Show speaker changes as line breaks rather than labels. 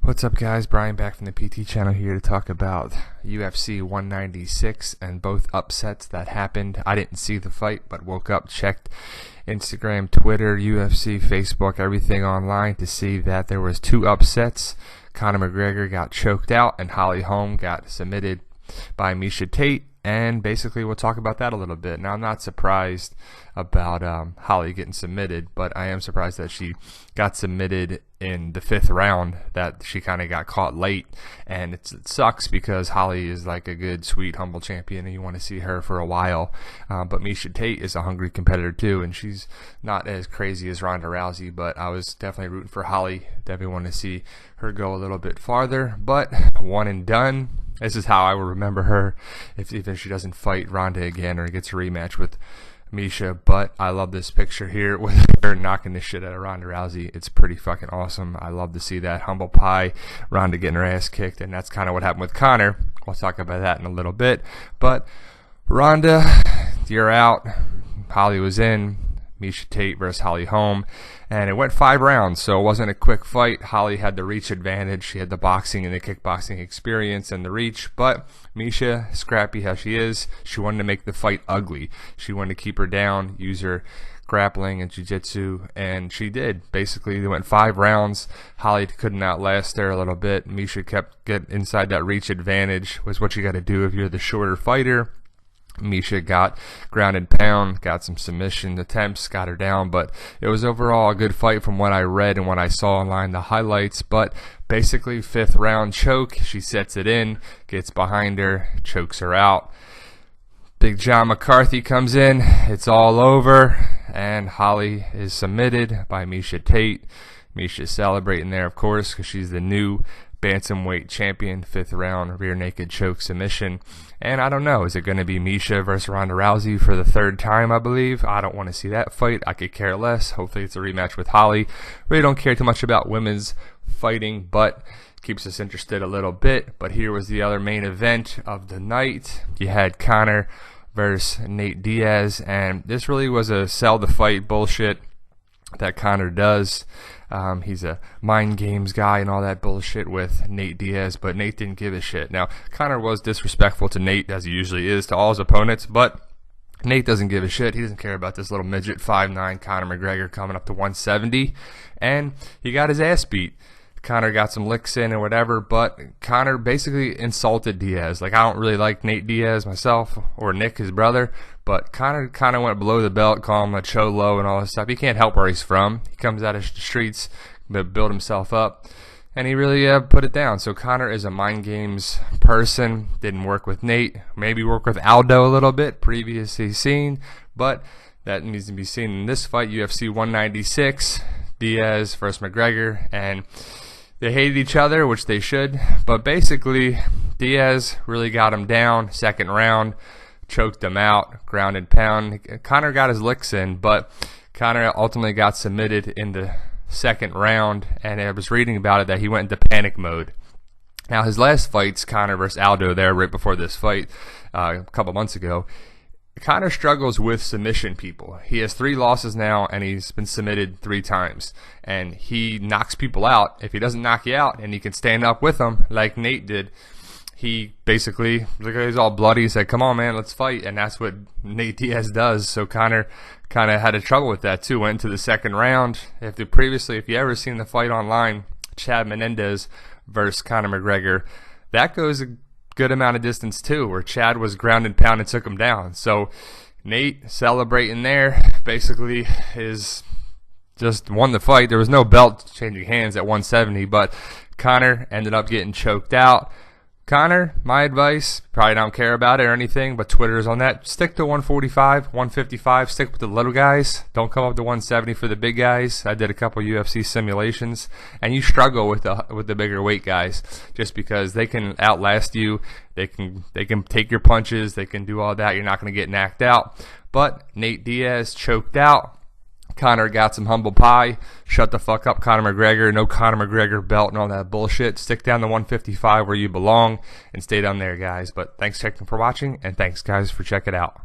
What's up, guys? Brian back from the PT channel here to talk about UFC 196 and both upsets that happened. I didn't see the fight, but woke up, checked Instagram, Twitter, UFC, Facebook, everything online to see that there was two upsets. Conor McGregor got choked out and Holly Holm got submitted by Miesha Tate. And basically we'll talk about that a little bit. Now, I'm not surprised about Holly getting submitted, but I am surprised that she got submitted in the 5th round, that she kind of got caught late. And it sucks because Holly is like a good, sweet, humble champion and you want to see her for a while. But Miesha Tate is a hungry competitor too, and she's not as crazy as Ronda Rousey, but I was definitely rooting for Holly. Definitely want to see her go a little bit farther, but one and done. This is how I will remember her even if she doesn't fight Ronda again or gets a rematch with Miesha. But I love this picture here with her knocking the shit out of Ronda Rousey. It's pretty fucking awesome. I love to see that. Humble pie, Ronda getting her ass kicked, and that's kind of what happened with Conor. We'll talk about that in a little bit. But Ronda, you're out. Holly was in. Miesha Tate versus Holly Holm, and it went 5 rounds, so it wasn't a quick fight. Holly had the reach advantage. She had the boxing and the kickboxing experience and the reach, but Miesha, scrappy how she is, she wanted to make the fight ugly. She wanted to keep her down, use her grappling and jiu-jitsu, and she did. Basically, they went 5 rounds. Holly couldn't outlast her a little bit. Miesha kept getting inside that reach advantage, was what you got to do if you're the shorter fighter. Miesha got ground and pound, got some submission attempts, got her down, but it was overall a good fight from what I read and what I saw online, the highlights. But basically, 5th round choke, she sets it in, gets behind her, chokes her out. Big John McCarthy comes in, it's all over, and Holly is submitted by Miesha Tate. Miesha celebrating there, of course, because she's the new bantamweight champion. 5th round rear naked choke submission. And I don't know, is it going to be Miesha versus Ronda Rousey for the 3rd time, I believe? I don't want to see that fight. I could care less. Hopefully it's a rematch with Holly. Really don't care too much about women's fighting, but keeps us interested a little bit. But here was the other main event of the night. You had Conor versus Nate Diaz, and this really was a sell the fight bullshit that Conor does. He's a mind games guy and all that bullshit with Nate Diaz, but Nate didn't give a shit. Now, Conor was disrespectful to Nate, as he usually is to all his opponents, but Nate doesn't give a shit. He doesn't care about this little midget 5'9" Conor McGregor coming up to 170, and he got his ass beat. Conor got some licks in and whatever, but Conor basically insulted Diaz. Like, I don't really like Nate Diaz myself, or Nick, his brother, but Conor kind of went below the belt, called him a cholo and all this stuff. He can't help where he's from. He comes out of the streets to build himself up, and he really put it down. So Conor is a mind games person. Didn't work with Nate. Maybe work with Aldo a little bit, previously seen, but that needs to be seen in this fight, UFC 196, Diaz versus McGregor, and they hated each other, which they should, but basically Diaz really got him down. 2nd round, choked him out, ground and pound. Conor got his licks in, but Conor ultimately got submitted in the 2nd round, and I was reading about it that he went into panic mode. Now, his last fights, Conor versus Aldo there right before this fight a couple months ago, Conor struggles with submission people. He has 3 losses now, and he's been submitted 3 times. And he knocks people out. If he doesn't knock you out and you can stand up with him like Nate did, he basically, look at he's all bloody, he said, come on, man, let's fight. And that's what Nate Diaz does. So Conor kind of had a trouble with that too. Went into the 2nd round. If you ever seen the fight online, Chad Menendez versus Conor McGregor, that goes a good amount of distance too, where Chad was ground and pound and took him down. So Nate celebrating there, basically is just won the fight. There was no belt changing hands at 170, but Conor ended up getting choked out. Conor, my advice, probably don't care about it or anything, but Twitter's on that. Stick to 145, 155. Stick with the little guys. Don't come up to 170 for the big guys. I did a couple UFC simulations, and you struggle with the bigger weight guys just because they can outlast you. They can take your punches. They can do all that. You're not going to get knocked out. But Nate Diaz choked out. Conor got some humble pie. Shut the fuck up, Conor McGregor. No Conor McGregor belt and all that bullshit. Stick down to 155 where you belong and stay down there, guys. But thanks for watching, and thanks, guys, for checking it out.